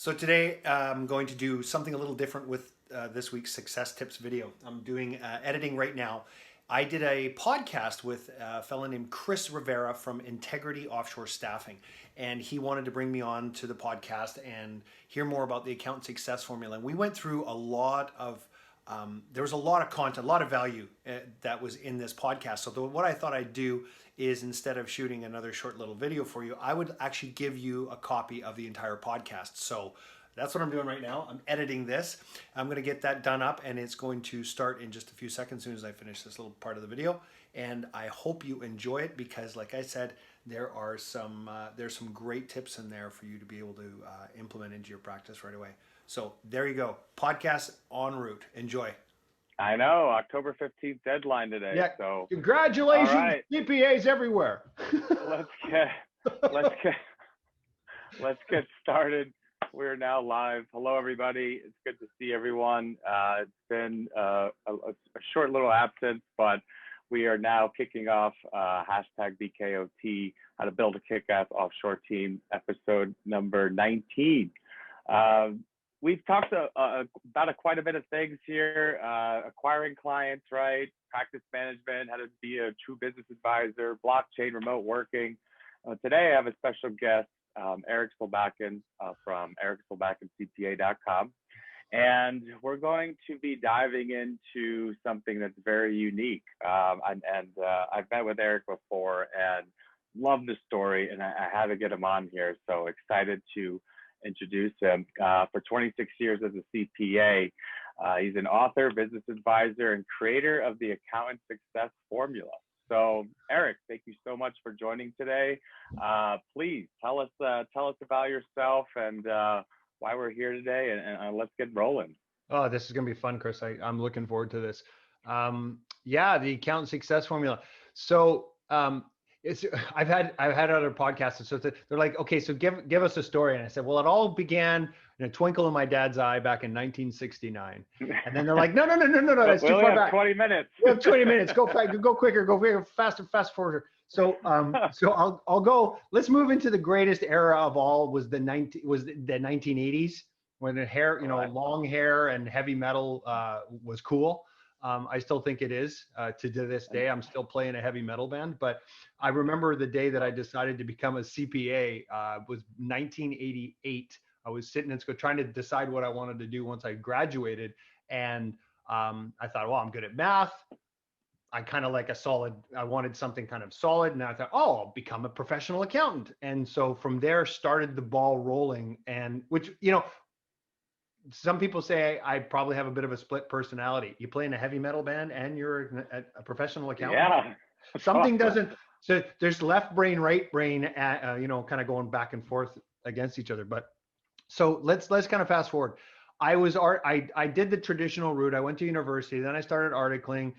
So today I'm going to do something a little different with this week's success tips video. I'm doing editing right now. I did a podcast with a fellow named Chris Rivera from Entigrity Offshore Staffing, and he wanted to bring me on to the podcast and hear more about the account success formula. And we went through a lot of there was a lot of content, a lot of value that was in this podcast. So what I thought I'd do is, instead of shooting another short little video for you, I would actually give you a copy of the entire podcast. So that's what I'm doing right now. I'm editing this. I'm going to get that done up, and it's going to start in just a few seconds as soon as I finish this little part of the video. And I hope you enjoy it because, like I said, there's some great tips in there for you to be able to implement into your practice right away. So there you go. Podcast en route. Enjoy. I know, October 15th deadline today. Yeah. So congratulations, all right. CPAs everywhere. let's get started. We're now live. Hello, everybody. It's good to see everyone. It's been a short little absence, but we are now kicking off hashtag BKOT, how to build a kick-ass offshore team, episode number 19. We've talked about quite a bit of things here, acquiring clients, right? Practice management, how to be a true business advisor, blockchain, remote working. Today, I have a special guest, Eric Solbakken from ericsolbakkencpa.com. And we're going to be diving into something that's very unique. I've met with Eric before and love the story, and I had to get him on here. So excited to introduce him. For 26 years as a CPA, he's an author, business advisor, and creator of the Accountant Success Formula. So, Eric, thank you so much for joining today. Please tell us about yourself and why we're here today, and let's get rolling. Oh, this is going to be fun, Chris. I'm looking forward to this. The Accountant Success Formula. So I've had other podcasts, so they're like, okay, so give us a story, and I said, well, it all began in a twinkle in my dad's eye back in 1969, and then they're like, no, that's too far back. 20 minutes. We have 20 minutes. Go quicker, go faster, fast forward. So I'll go. Let's move into the greatest era of all. Was the 1980s, when the hair, long hair and heavy metal was cool. I still think it is to this day. I'm still playing a heavy metal band, but I remember the day that I decided to become a CPA was 1988. I was sitting and trying to decide what I wanted to do once I graduated, and I thought, well, I'm good at math. I kind of like I wanted something kind of solid, and I thought, oh, I'll become a professional accountant. And so from there started the ball rolling, and which, some people say I probably have a bit of a split personality. You play in a heavy metal band and you're a professional accountant. Yeah. Something doesn't, so there's left brain, right brain, kind of going back and forth against each other. But so let's kind of fast forward. I did the traditional route. I went to university, then I started articling.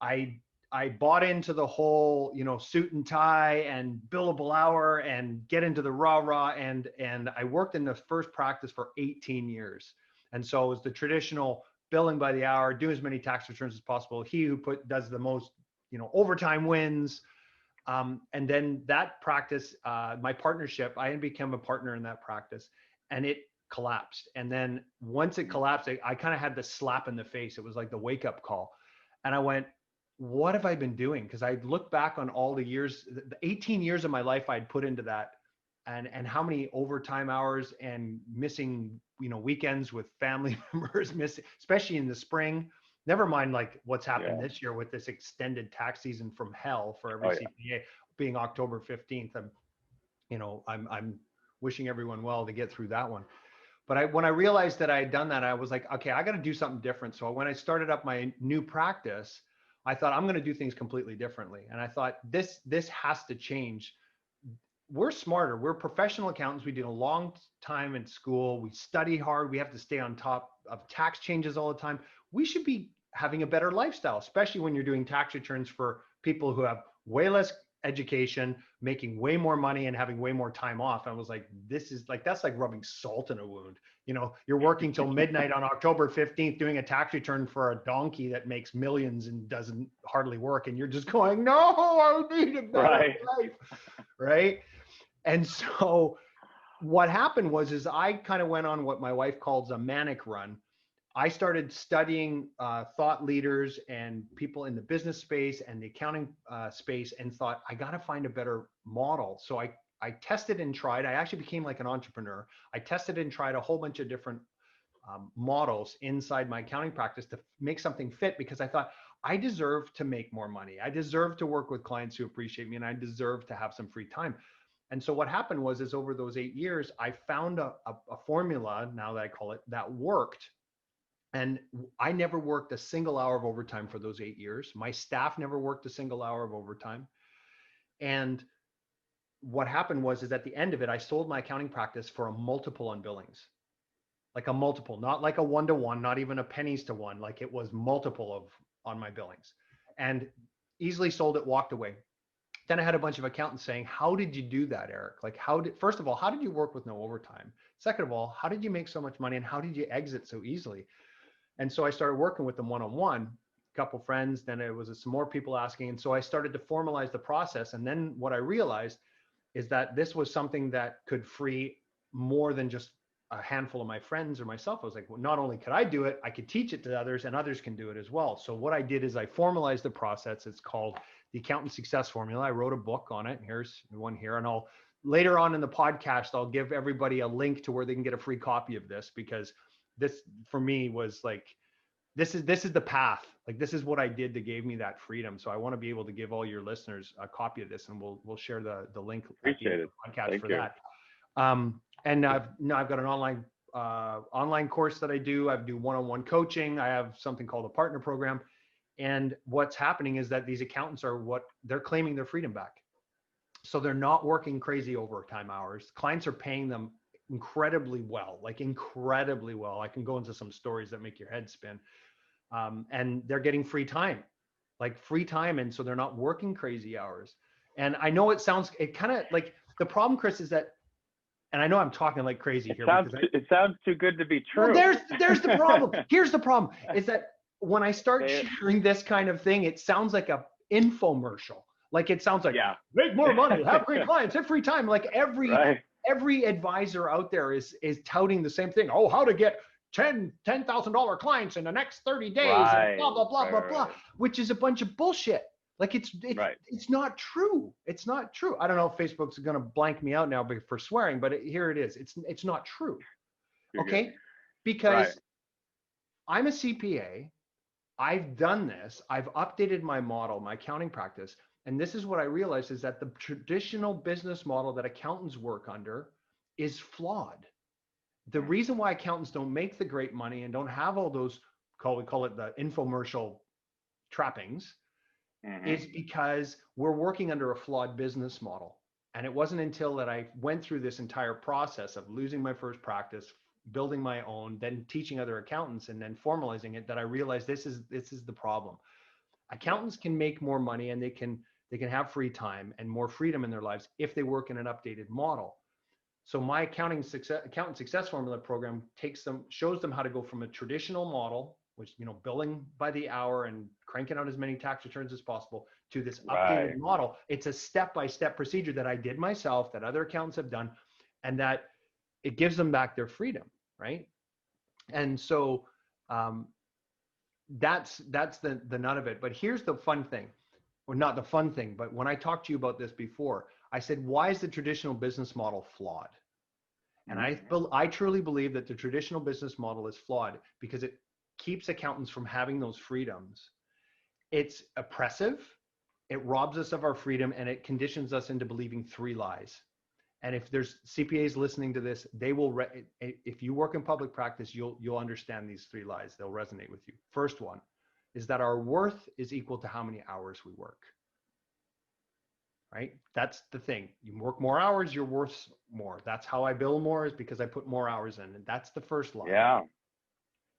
I bought into the whole, suit and tie and billable hour and get into the rah, and I worked in the first practice for 18 years. And so it was the traditional billing by the hour, do as many tax returns as possible. He who does the most, overtime wins. And then that practice, my partnership, I had become a partner in that practice, and it collapsed. And then once it collapsed, I kind of had the slap in the face. It was like the wake up call. And I went, what have I been doing? Because I look back on all the years, the 18 years of my life I'd put into that, and how many overtime hours and missing, weekends with family members, especially in the spring. Never mind like what's happened this year with this extended tax season from hell for every CPA being October 15th. I'm wishing everyone well to get through that one. But when I realized that I had done that, I was like, okay, I got to do something different. So when I started up my new practice, I thought I'm going to do things completely differently. And I thought this has to change. We're smarter. We're professional accountants. We did a long time in school. We study hard. We have to stay on top of tax changes all the time. We should be having a better lifestyle, especially when you're doing tax returns for people who have way less education, making way more money, and having way more time off. I was like, that's like rubbing salt in a wound. You're working till midnight on October 15th doing a tax return for a donkey that makes millions and doesn't hardly work. And you're just going, no, I need a better life. Right. And so what happened was I kind of went on what my wife calls a manic run. I started studying thought leaders and people in the business space and the accounting space, and thought, I got to find a better model. So I tested and tried. I actually became like an entrepreneur. I tested and tried a whole bunch of different models inside my accounting practice to make something fit, because I thought I deserve to make more money. I deserve to work with clients who appreciate me, and I deserve to have some free time. And so what happened is over those 8 years, I found a formula, now that I call it, that worked. And I never worked a single hour of overtime for those 8 years. My staff never worked a single hour of overtime. And what happened is at the end of it, I sold my accounting practice for a multiple on billings, like a multiple, not like a 1-to-1, not even a pennies to one, like it was multiple of on my billings, and easily sold it, walked away. Then I had a bunch of accountants saying, how did you do that, Eric? Like, first of all, how did you work with no overtime? Second of all, how did you make so much money, and how did you exit so easily? And so I started working with them one-on-one, a couple friends, then it was some more people asking. And so I started to formalize the process. And then what I realized is that this was something that could free more than just a handful of my friends or myself. I was like, well, not only could I do it, I could teach it to others, and others can do it as well. So what I did is I formalized the process. It's called the Accountant Success Formula. I wrote a book on it. Here's one here. And later on in the podcast, I'll give everybody a link to where they can get a free copy of this, because this for me was like, this is the path. Like, this is what I did that gave me that freedom. So I want to be able to give all your listeners a copy of this, and we'll share the link Appreciate it. podcast Thank for you. that. And I've got an online course that I do. I do one-on-one coaching. I have something called a partner program. And what's happening is that these accountants they're claiming their freedom back. So they're not working crazy overtime hours. Clients are paying them incredibly well, like incredibly well. I can go into some stories that make your head spin. And they're getting free time. And so they're not working crazy hours. And I know it kind of like, the problem, Chris, is that, and I know I'm talking like crazy here. It sounds too good to be true. Well, there's the problem. Here's the problem, is that when I start sharing this kind of thing, it sounds like a infomercial. Like, it sounds like, make more money, have great clients, have free time. Like every advisor out there is touting the same thing. Oh, how to get $10,000 clients in the next 30 days, and blah, blah, blah, blah, blah, which is a bunch of bullshit. Like, it's not true. It's not true. I don't know if Facebook's going to blank me out now for swearing, but here it is. It's not true. Okay. Because I'm a CPA. I've done this. I've updated my model, my accounting practice. And this is what I realized, is that the traditional business model that accountants work under is flawed. The reason why accountants don't make the great money and don't have all those, we call it the infomercial trappings, is because we're working under a flawed business model. And it wasn't until that I went through this entire process of losing my first practice, building my own, then teaching other accountants, and then formalizing it, that I realized this is the problem. Accountants can make more money, and they can have free time and more freedom in their lives if they work in an updated model. So my accountant success formula program shows them how to go from a traditional model, which, billing by the hour and cranking out as many tax returns as possible, to this updated model. It's a step-by-step procedure that I did myself, that other accountants have done, and that it gives them back their freedom, right? And so that's the nut of it. But here's the fun thing, or not the fun thing, but when I talked to you about this before, I said, why is the traditional business model flawed? And I truly believe that the traditional business model is flawed because it keeps accountants from having those freedoms. It's oppressive, it robs us of our freedom, and it conditions us into believing 3 lies. And if there's CPAs listening to this, they will, if you work in public practice, you'll understand these 3 lies. They'll resonate with you. First one is that our worth is equal to how many hours we work. Right? That's the thing. You work more hours, you're worth more. That's how I bill more, is because I put more hours in. And that's the first lie. Yeah.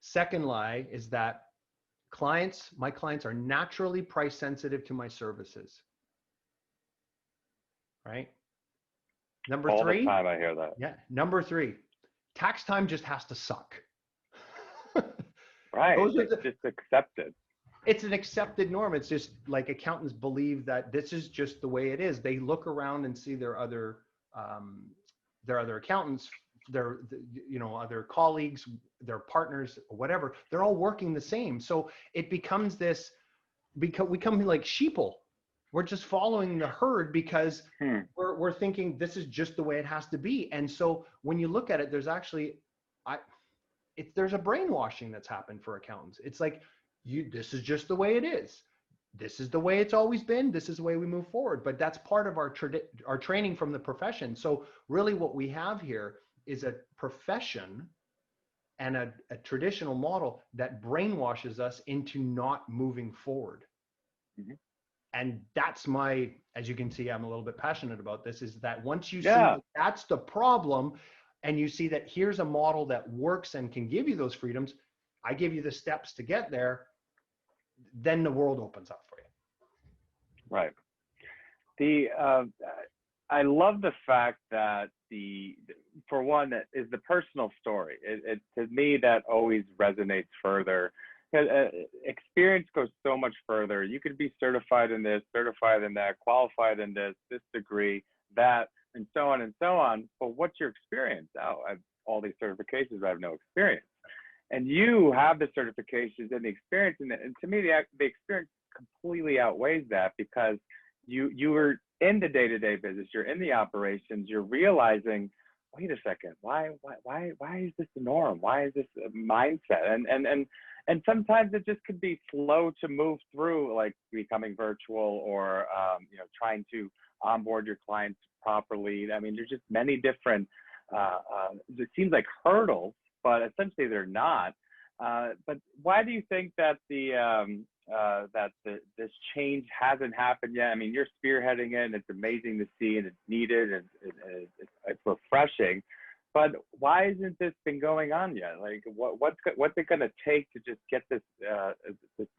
Second lie is that my clients are naturally price sensitive to my services. Right? Number 3. All the time I hear that. Yeah. Number 3, tax time just has to suck. Right. It's just accepted. It's an accepted norm. It's just like accountants believe that this is just the way it is. They look around and see their other their other accountants, their, other colleagues, their partners, whatever, they're all working the same. So it becomes this, because we come like sheeple. We're just following the herd because we're thinking this is just the way it has to be. And so when you look at it, there's actually, there's a brainwashing that's happened for accountants. It's like, this is just the way it is. This is the way it's always been. This is the way we move forward. But that's part of our training from the profession. So really what we have here is a profession and a traditional model that brainwashes us into not moving forward. Mm-hmm. And that's as you can see, I'm a little bit passionate about this, is that once you see that that's the problem, and you see that here's a model that works and can give you those freedoms, I give you the steps to get there, then the world opens up for you. Right. I love the fact that for one, that is the personal story. It to me, that always resonates further. Experience goes so much further. You could be certified in this, certified in that, qualified in this degree, that, and so on and so on. But what's your experience? Now, I have all these certifications, I have no experience. And you have the certifications and the experience, and to me, the experience completely outweighs that, because you were in the day-to-day business, you're in the operations, you're realizing, wait a second, why is this the norm? Why is this a mindset? And sometimes it just could be slow to move through, like becoming virtual or trying to onboard your clients properly. I mean, there's just many different, it seems like hurdles, but essentially they're not. But why do you think that this change hasn't happened yet? I mean, you're spearheading it, and it's amazing to see, and it's needed, and it's refreshing. But why hasn't this been going on yet? Like, what's it going to take to just get this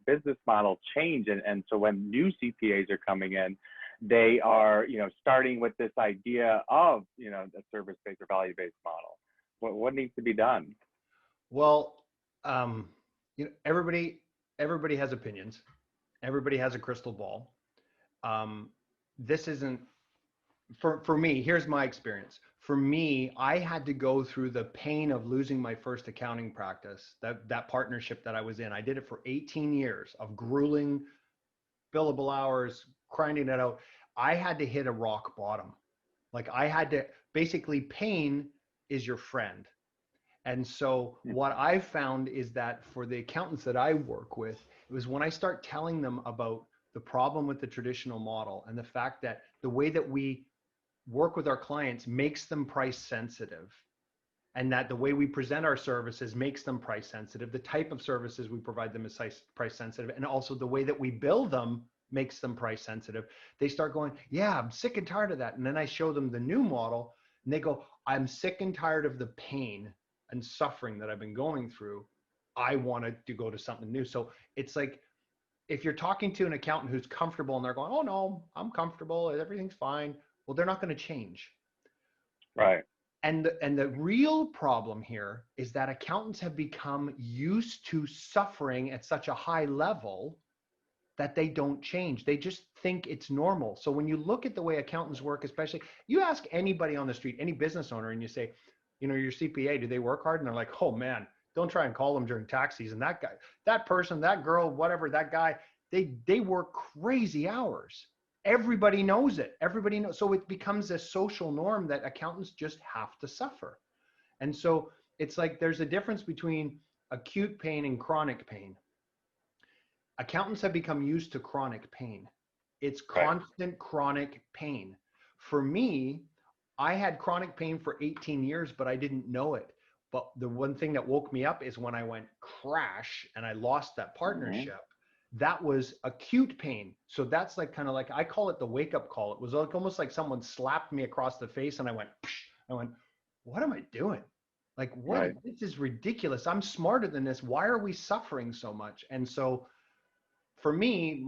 business model change? And so when new CPAs are coming in, they are starting with this idea of a service-based or value-based model. What needs to be done? Well, everybody has opinions. Everybody has a crystal ball. This isn't for me. Here's my experience. For me, I had to go through the pain of losing my first accounting practice, that partnership that I was in. I did it for 18 years of grueling billable hours, grinding it out. I had to hit a rock bottom. Like, I had to, basically, pain is your friend. And so what I found is that for the accountants that I work with, it was when I start telling them about the problem with the traditional model and the fact that the way that we work with our clients makes them price sensitive, and that the way we present our services makes them price sensitive. The type of services we provide them is price sensitive, and also the way that we bill them makes them price sensitive. They start going, yeah, I'm sick and tired of that. And then I show them the new model, and they go, I'm sick and tired of the pain and suffering that I've been going through. I wanted to go to something new. So it's like, if you're talking to an accountant who's comfortable and they're going, oh no, I'm comfortable, everything's fine. Well, they're not going to change. Right. And the real problem here is that accountants have become used to suffering at such a high level that they don't change. They just think it's normal. So when you look at the way accountants work, especially, you ask anybody on the street, any business owner, and you say, your CPA, do they work hard? And they're like, oh man, don't try and call them during tax season. That guy, that person, that girl, whatever, that guy, they work crazy hours. Everybody knows it. Everybody knows. So it becomes a social norm that accountants just have to suffer. And so it's like, there's a difference between acute pain and chronic pain. Accountants have become used to chronic pain. It's constant chronic pain. For me, I had chronic pain for 18 years, but I didn't know it. But the one thing that woke me up is when I went crash and I lost that partnership. That was acute pain. So that's like, kind of like, I call it the wake up call. It was like almost like someone slapped me across the face and I went, what am I doing? Like, what? Right. This is ridiculous. I'm smarter than this. Why are we suffering so much? And so for me,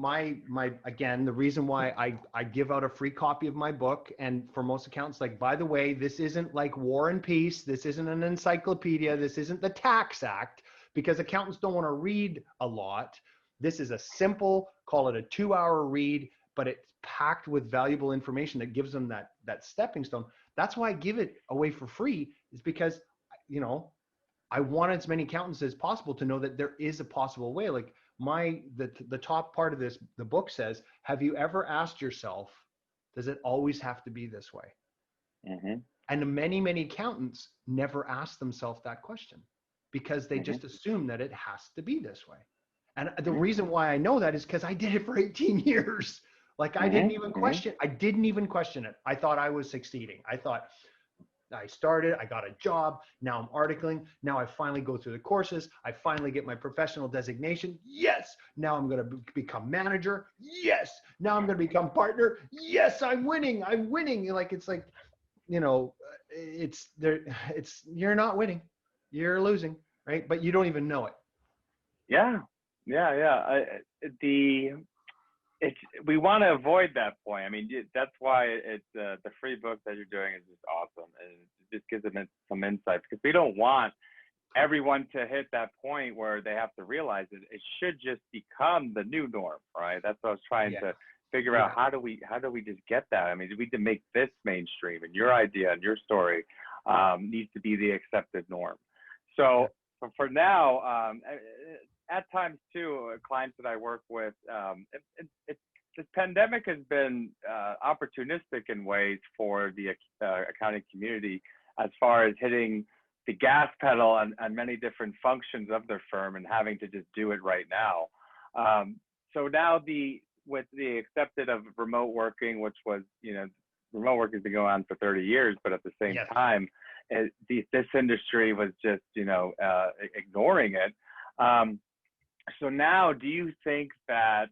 again, the reason why I give out a free copy of my book, and for most accountants, like, by the way, this isn't like War and Peace. This isn't an encyclopedia. This isn't the Tax Act, because accountants don't want to read a lot. This is a simple, call it a 2-hour read, but it's packed with valuable information that gives them that stepping stone. That's why I give it away for free, is because, you know, I want as many accountants as possible to know that there is a possible way. Like the top part of this, the book says, have you ever asked yourself, does it always have to be this way? Mm-hmm. And many accountants never ask themselves that question because they just assume that it has to be this way. And the reason why I know that is because I did it for 18 years. Like I didn't even question it. I thought I was succeeding. I thought I started, I got a job. Now I'm articling. Now I finally go through the courses. I finally get my professional designation. Yes. Now I'm going to become manager. Yes. Now I'm going to become partner. Yes. I'm winning. I'm winning. Like, it's like, you know, it's there. You're not winning. You're losing. Right. But you don't even know it. Yeah. We want to avoid that point. I mean, that's why it's the free book that you're doing is just awesome, and it just gives them some insights, because we don't want everyone to hit that point where they have to realize it should just become the new norm, right? That's what I was trying to figure out. How do we just get that? I mean, we can make this mainstream, and your idea and your story needs to be the accepted norm. So for now, at times too, clients that I work with, this pandemic has been opportunistic in ways for the accounting community, as far as hitting the gas pedal on many different functions of their firm and having to just do it right now. So now with the accepted of remote working, which was, you know, remote work has been going on for 30 years, but at the same time, this industry was just, you know, ignoring it. So now, do you think that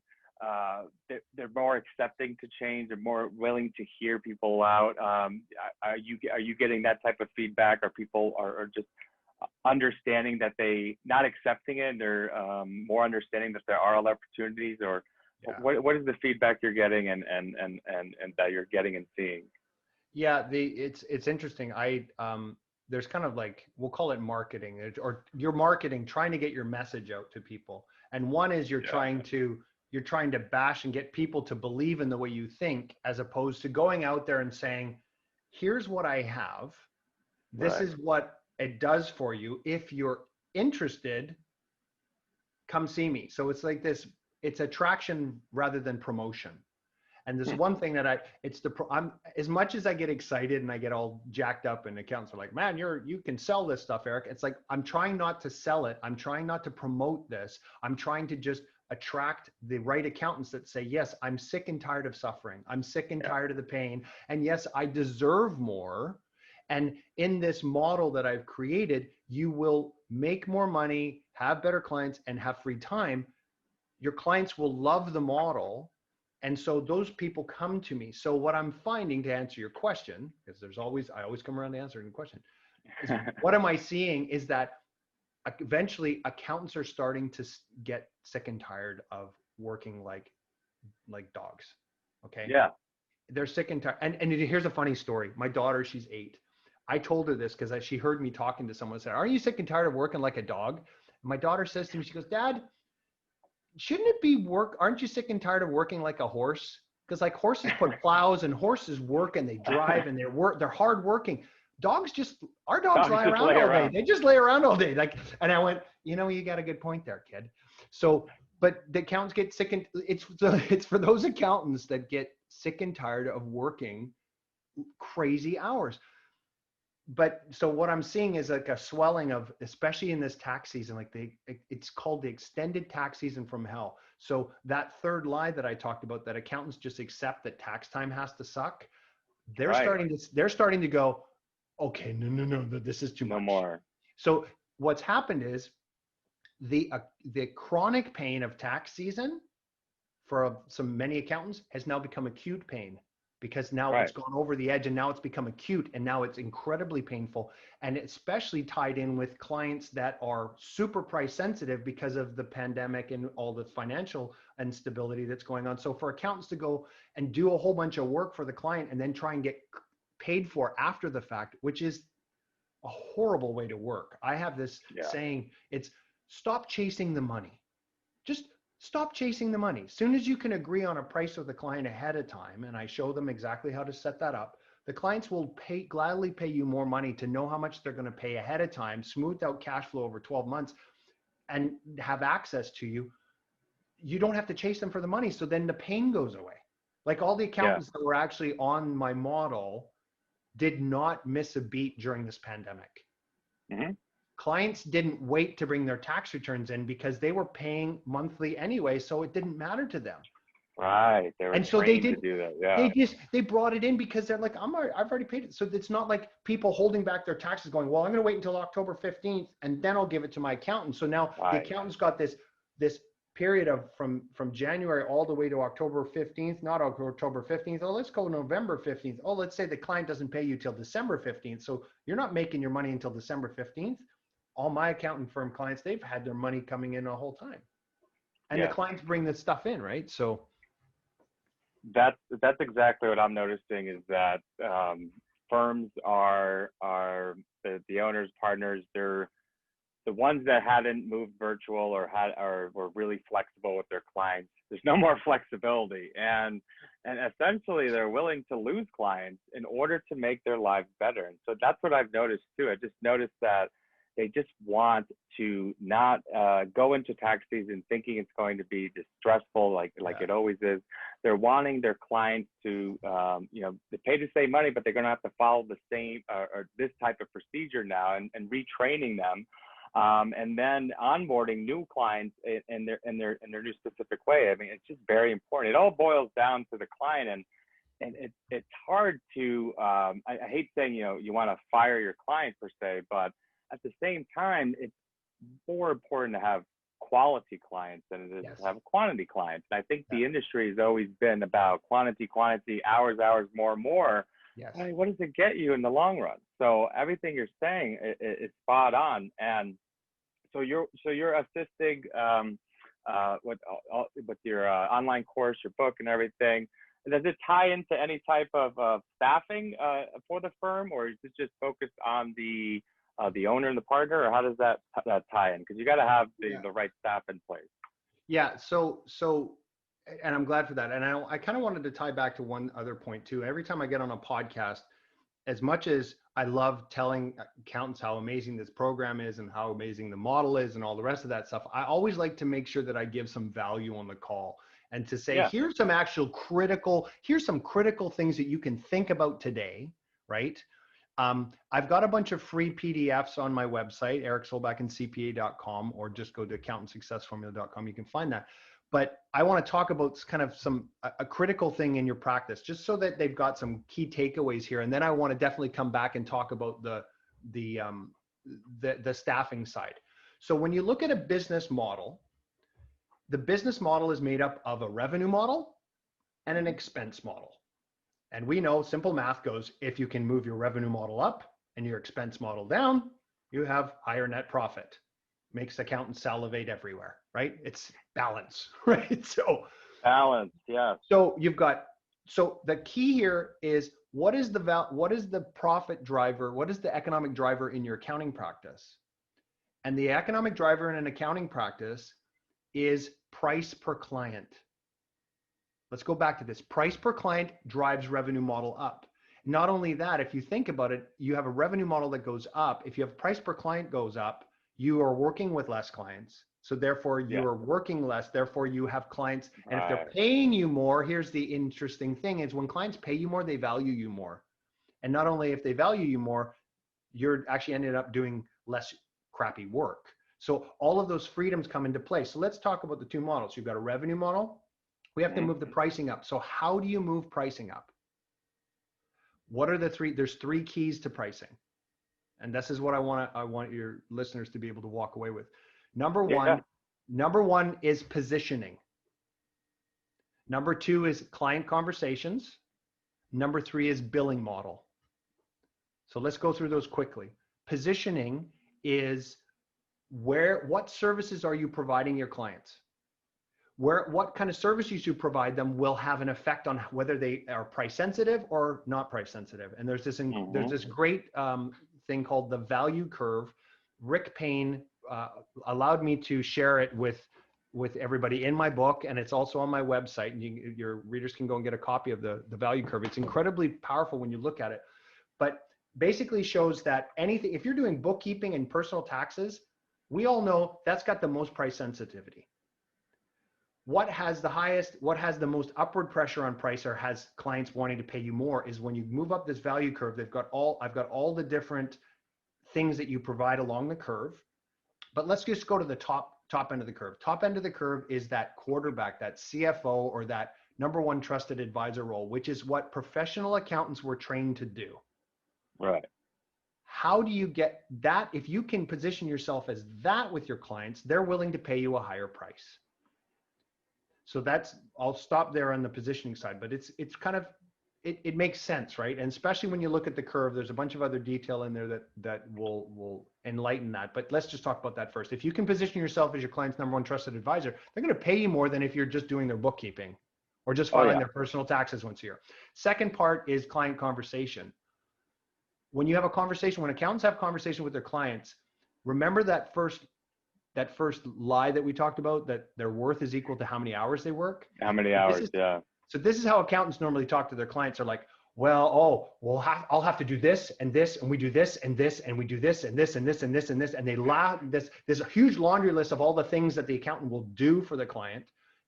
they're more accepting to change and more willing to hear people out? Are you getting that type of feedback? Or people are just understanding that they not accepting it? They're more understanding that there are other opportunities, or what is the feedback you're getting and that you're getting and seeing? Yeah, it's interesting. There's kind of like, we'll call it marketing, or your marketing, trying to get your message out to people. And one is you're trying to bash and get people to believe in the way you think, as opposed to going out there and saying, here's what I have. This is what it does for you. If you're interested, come see me. So it's like this, it's attraction rather than promotion. And this one thing that I'm, as much as I get excited and I get all jacked up, and accountants are like, man, you can sell this stuff, Eric. It's like, I'm trying not to sell it. I'm trying not to promote this. I'm trying to just attract the right accountants that say, yes, I'm sick and tired of suffering. I'm sick and tired of the pain. And yes, I deserve more. And in this model that I've created, you will make more money, have better clients, and have free time. Your clients will love the model. And so those people come to me. So what I'm finding, to answer your question, because I always come around to answering the question, is what am I seeing is that eventually accountants are starting to get sick and tired of working like dogs. Okay. Yeah. They're sick and tired. And here's a funny story. My daughter, she's 8. I told her this because she heard me talking to someone and said, are you sick and tired of working like a dog? And my daughter says to me, she goes, Dad, shouldn't it be aren't you sick and tired of working like a horse? Because like horses put plows, and horses work and they drive and they're hard working. Our dogs lie around all day. They just lay around all day. Like, and I went, you got a good point there, kid. So, but the accountants get sick, and it's for those accountants that get sick and tired of working crazy hours. But so what I'm seeing is like a swelling of, especially in this tax season, like it's called the extended tax season from hell. So that third lie that I talked about, that accountants just accept that tax time has to suck. They're starting to go, okay, no, this is too much. No more. So what's happened is the chronic pain of tax season for many accountants has now become acute pain. Because now it's gone over the edge, and now it's become acute, and now it's incredibly painful, and especially tied in with clients that are super price sensitive because of the pandemic and all the financial instability that's going on. So for accountants to go and do a whole bunch of work for the client and then try and get paid for after the fact, which is a horrible way to work. I have this saying, it's stop chasing the money. Just stop chasing the money. As soon as you can agree on a price with the client ahead of time, and I show them exactly how to set that up, The clients will gladly pay you more money to know how much they're going to pay ahead of time, smooth out cash flow over 12 months, and have access to you. You don't have to chase them for the money. So then the pain goes away. Like all the accountants that were actually on my model did not miss a beat during this pandemic. Mm-hmm. Clients didn't wait to bring their tax returns in because they were paying monthly anyway. So it didn't matter to them. Right. They were And so trained to do that. Yeah. They brought it in because they're like, I've already paid it. So it's not like people holding back their taxes going, well, I'm going to wait until October 15th and then I'll give it to my accountant. So now the accountant's got this period of from January all the way to October 15th, not October 15th. Oh, let's go November 15th. Oh, let's say the client doesn't pay you till December 15th. So you're not making your money until December 15th. All my accountant firm clients, they've had their money coming in the whole time. And the clients bring this stuff in, right? So that's exactly what I'm noticing is that firms are the owners, partners, they're the ones that hadn't moved virtual or were really flexible with their clients. There's no more flexibility, and essentially they're willing to lose clients in order to make their lives better. And so that's what I've noticed too. I just noticed that they just want to not go into tax season thinking it's going to be just stressful like it always is. They're wanting their clients to, they pay the same money, but they're going to have to follow the same or this type of procedure now and retraining them. And then onboarding new clients in their new specific way. I mean, it's just very important. It all boils down to the client, and it's hard to. I hate saying you want to fire your client per se, but at the same time, it's more important to have quality clients than it is to have quantity clients. And I think the industry has always been about quantity, hours, more. Yes. I mean, what does it get you in the long run? So everything you're saying is spot on. And so you're assisting with your online course, your book, and everything. Does it tie into any type of staffing for the firm, or is it just focused on the owner and the partner, or how does that tie in? Because you got to have the right staff in place. Yeah. So, and I'm glad for that. And I kind of wanted to tie back to one other point too. Every time I get on a podcast, as much as I love telling accountants how amazing this program is and how amazing the model is and all the rest of that stuff, I always like to make sure that I give some value on the call and to say, here's some critical things that you can think about today, right? I've got a bunch of free PDFs on my website, ericsolbacandcpa.com, or just go to accountantsuccessformula.com. You can find that. But I want to talk about kind of a critical thing in your practice, just so that they've got some key takeaways here. And then I want to definitely come back and talk about the staffing side. So when you look at a business model, the business model is made up of a revenue model and an expense model. And we know simple math goes, if you can move your revenue model up and your expense model down, you have higher net profit. Makes accountants salivate everywhere, right? It's balance, right? So balance, yeah. So the key here is what is the profit driver? What is the economic driver in your accounting practice? And the economic driver in an accounting practice is price per client. Let's go back to this. Price per client drives revenue model up. Not only that, if you think about it, you have a revenue model that goes up. If you have price per client goes up, you are working with less clients. So therefore you are working less. Therefore you have clients. And if they're paying you more, here's the interesting thing is when clients pay you more, they value you more. And not only if they value you more, you're actually ended up doing less crappy work. So all of those freedoms come into play. So let's talk about the two models. You've got a revenue model. We have to move the pricing up. So how do you move pricing up? What are the three? There's three keys to pricing. And this is what I want your listeners to be able to walk away with. Number one is positioning. Number two is client conversations. Number three is billing model. So let's go through those quickly. Positioning is what services are you providing your clients? What kind of services you provide them will have an effect on whether they are price sensitive or not price sensitive. And there's this great thing called the value curve. Rick Payne allowed me to share it with with everybody in my book, and it's also on my website, and your readers can go and get a copy of the value curve. It's incredibly powerful when you look at it, but basically shows that anything, if you're doing bookkeeping and personal taxes, we all know that's got the most price sensitivity. What has the most upward pressure on price or has clients wanting to pay you more is when you move up this value curve. I've got all the different things that you provide along the curve, but let's just go to the top end of the curve. Top end of the curve is that quarterback, that CFO, or that number one trusted advisor role, which is what professional accountants were trained to do. Right. How do you get that? If you can position yourself as that with your clients, they're willing to pay you a higher price. So I'll stop there on the positioning side, but it's kind of, it makes sense, right? And especially when you look at the curve, there's a bunch of other detail in there that will enlighten that. But let's just talk about that first. If you can position yourself as your client's number one trusted advisor, they're going to pay you more than if you're just doing their bookkeeping or just filing their personal taxes once a year. Second part is client conversation. When you have a conversation, when accountants have conversation with their clients, remember that first lie that we talked about, that their worth is equal to how many hours they work. How many hours? Yeah. So this is how accountants normally talk to their clients. Are like, well, I'll have to do this and this, and we do this and this, and we do this and this and this and this and this, and they there's a huge laundry list of all the things that the accountant will do for the client,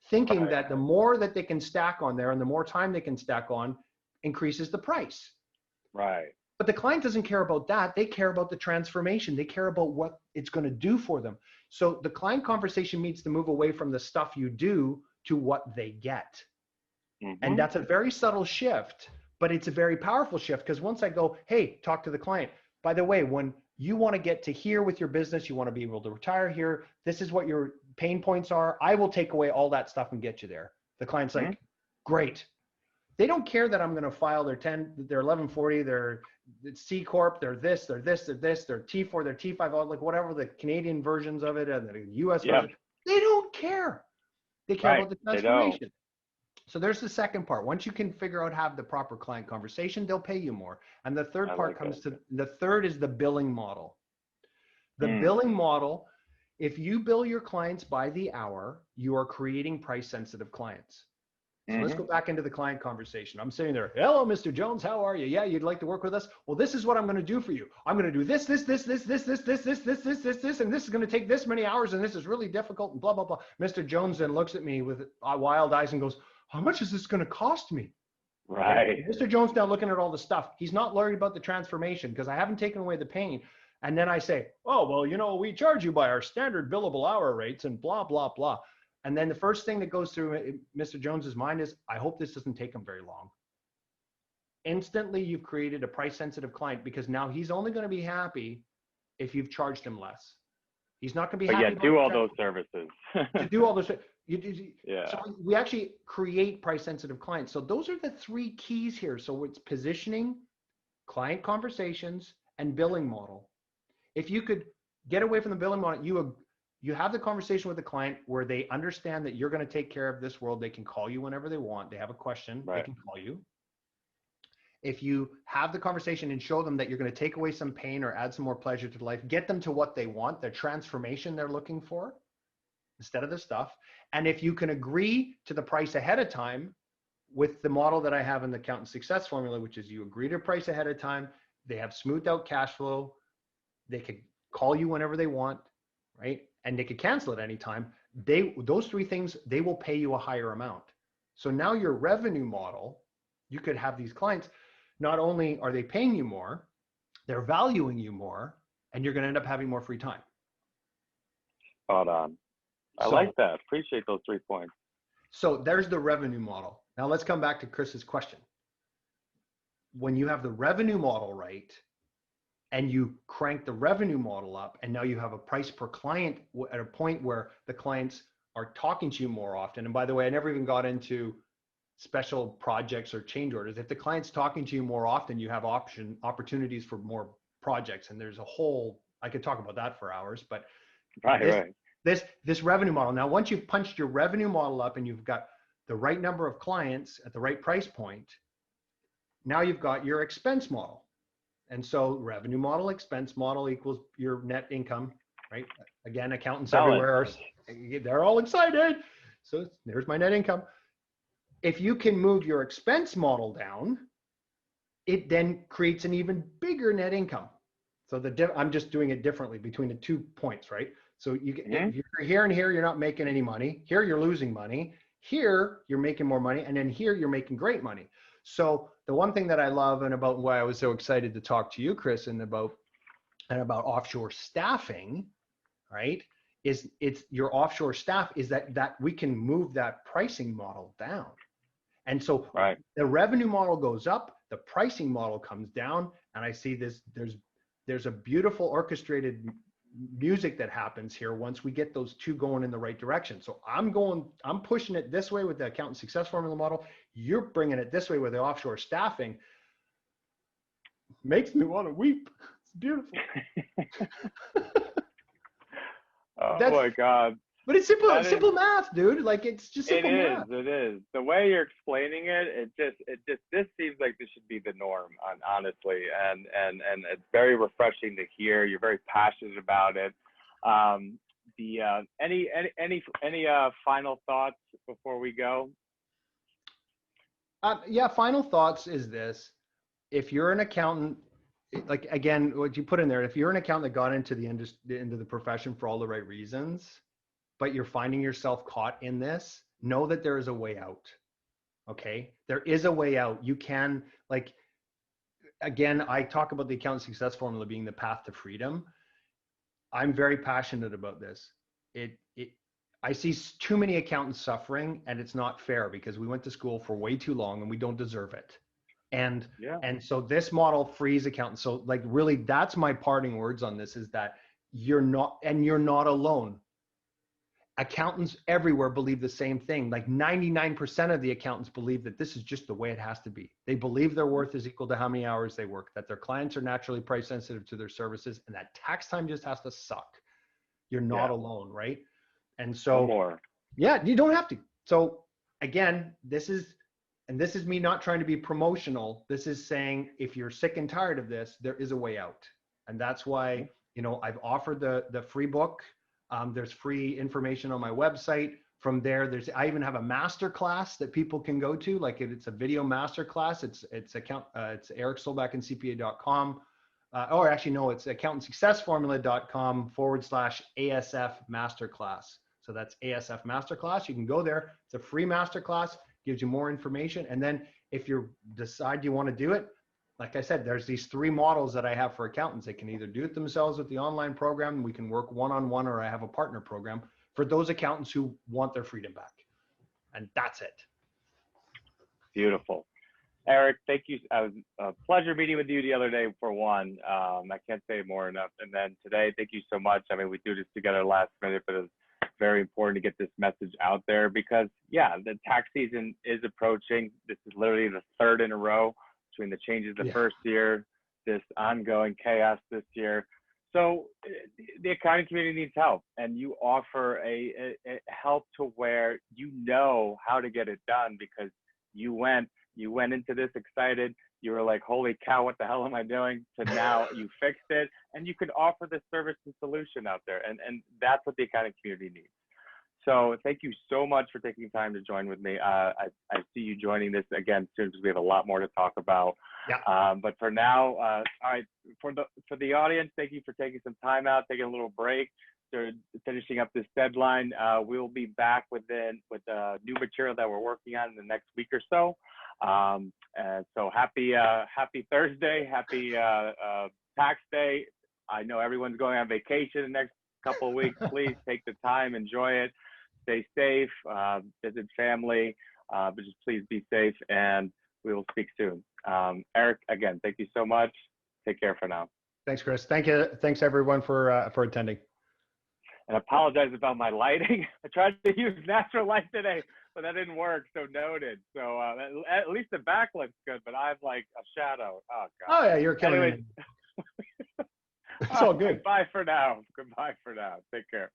thinking that the more that they can stack on there and the more time they can stack on increases the price. Right. But the client doesn't care about that. They care about the transformation. They care about what it's going to do for them. So the client conversation needs to move away from the stuff you do to what they get. Mm-hmm. And that's a very subtle shift, but it's a very powerful shift, because once I go, hey, talk to the client. By the way, when you want to get to here with your business, you want to be able to retire here, this is what your pain points are. I will take away all that stuff and get you there. The client's like, great. They don't care that I'm going to file their 1140, their C Corp, they're this, their T4, their T5, like whatever the Canadian versions of it, and the US version. They don't care. They care about the transformation. So there's the second part. Once you can figure out, have the proper client conversation, they'll pay you more. And the third part the third is the billing model. The billing model, if you bill your clients by the hour, you are creating price sensitive clients. So let's go back into the client conversation. I'm sitting there. Hello, Mr. Jones. How are you? Yeah, you'd like to work with us? Well, this is what I'm going to do for you. I'm going to do this, and this is going to take this many hours, and this is really difficult, and blah, blah, blah. Mr. Jones then looks at me with wild eyes and goes, how much is this going to cost me? Right. And Mr. Jones now looking at all the stuff. He's not worried about the transformation because I haven't taken away the pain. And then I say, oh, well, we charge you by our standard billable hour rates and blah, blah, blah. And then the first thing that goes through Mr. Jones's mind is, I hope this doesn't take him very long. Instantly, you've created a price-sensitive client, because now he's only going to be happy if you've charged him less. He's not going to be happy. Do all those services. To do all those. Yeah. So we actually create price-sensitive clients. So those are the three keys here. So it's positioning, client conversations, and billing model. If you could get away from the billing model, you have the conversation with the client where they understand that you're going to take care of this world. They can call you whenever they want. They have a question, they can call you. If you have the conversation and show them that you're going to take away some pain or add some more pleasure to life, get them to what they want, their transformation they're looking for, instead of the stuff. And if you can agree to the price ahead of time with the model that I have in the Accountant Success Formula, which is you agree to price ahead of time, they have smoothed out cash flow, they could call you whenever they want, right? And they could cancel at any time. Those three things, they will pay you a higher amount. So now your revenue model, you could have these clients, not only are they paying you more, they're valuing you more, and you're going to end up having more free time. Spot on. I like that. Appreciate those 3 points. So there's the revenue model. Now let's come back to Chris's question. When you have the revenue model right, and you crank the revenue model up, and now you have a price per client at a point where the clients are talking to you more often. And by the way, I never even got into special projects or change orders. If the client's talking to you more often, you have opportunities for projects. And there's a whole, I could talk about that for hours, but this revenue model. Now, once you've punched your revenue model up and you've got the right number of clients at the right price point, now you've got your expense model. And so revenue model, expense model equals your net income, right? Again, accountants Sell it. everywhere they're all excited. So there's my net income. If you can move your expense model down, it then creates an even bigger net income. So I'm just doing it differently between the 2 points, right? So if you're here and here, you're not making any money. Here, you're losing money. Here, you're making more money. And then here, you're making great money. So the one thing that I love and about why I was so excited to talk to you, Chris, and about offshore staffing, right, is it's your offshore staff is that we can move that pricing model down. And so the revenue model goes up, the pricing model comes down, and I see there's a beautiful orchestrated music that happens here once we get those two going in the right direction. So I'm pushing it this way with the accountant success formula model. You're bringing it this way with the offshore staffing. Makes me want to weep. It's beautiful. Oh my God. But it's simple math, dude. Like, it's just simple math. It is. The way you're explaining it, this seems like this should be the norm, honestly. And it's very refreshing to hear. You're very passionate about it. Any final thoughts before we go? Final thoughts is this. If you're an accountant, like, again, what you put in there, if you're an accountant that got into the profession for all the right reasons, but you're finding yourself caught in this, know that there is a way out. Okay. There is a way out. You can, like, again, I talk about the accountant success formula being the path to freedom. I'm very passionate about this. I see too many accountants suffering, and it's not fair because we went to school for way too long and we don't deserve it. And so this model frees accountants. So, like, really, that's my parting words on this, is that you're not alone. Accountants everywhere believe the same thing. Like 99% of the accountants believe that this is just the way it has to be. They believe their worth is equal to how many hours they work, that their clients are naturally price sensitive to their services, and that tax time just has to suck. You're not alone, right? And so, you don't have to. So again, this is me not trying to be promotional. This is saying, if you're sick and tired of this, there is a way out. And that's why, I've offered the free book. There's free information on my website. From there, I even have a master class that people can go to. Like, it's a video master class. It's ericsolbackincpa.com. Or actually, no, it's accountantsuccessformula.com/ASF masterclass. So that's ASF masterclass. You can go there. It's a free masterclass, gives you more information. And then if you decide you want to do it, like I said, there's these 3 models that I have for accountants. They can either do it themselves with the online program, we can work one-on-one, or I have a partner program for those accountants who want their freedom back. And that's it. Beautiful. Eric, thank you. It was a pleasure meeting with you the other day, for one. I can't say more enough. And then today, thank you so much. I mean, we do this together last minute, but it's very important to get this message out there because, the tax season is approaching. This is literally the 3rd in a row between the changes the first year, this ongoing chaos this year. So the accounting community needs help, and you offer a help to where you know how to get it done because you went into this excited. You were like, holy cow, what the hell am I doing? To now you fixed it, and you could offer the service and solution out there. And that's what the accounting community needs. So thank you so much for taking time to join with me. I see you joining this again soon because we have a lot more to talk about. But for now, all right, for the audience, thank you for taking some time out, taking a little break. They're finishing up this deadline. We'll be back with new material that we're working on in the next week or so. And so happy Thursday, happy tax day. I know everyone's going on vacation the next couple of weeks. Please take the time, enjoy it, stay safe, visit family, but just please be safe, and we will speak soon. Eric, again, thank you so much. Take care for now. Thanks, Chris. Thank you. Thanks everyone for attending. And apologize about my lighting. I tried to use natural light today, but that didn't work. So noted. So at least the back looks good, but I'm like a shadow. Oh God. Oh yeah, you're killing it. It's all good. Goodbye for now. Take care.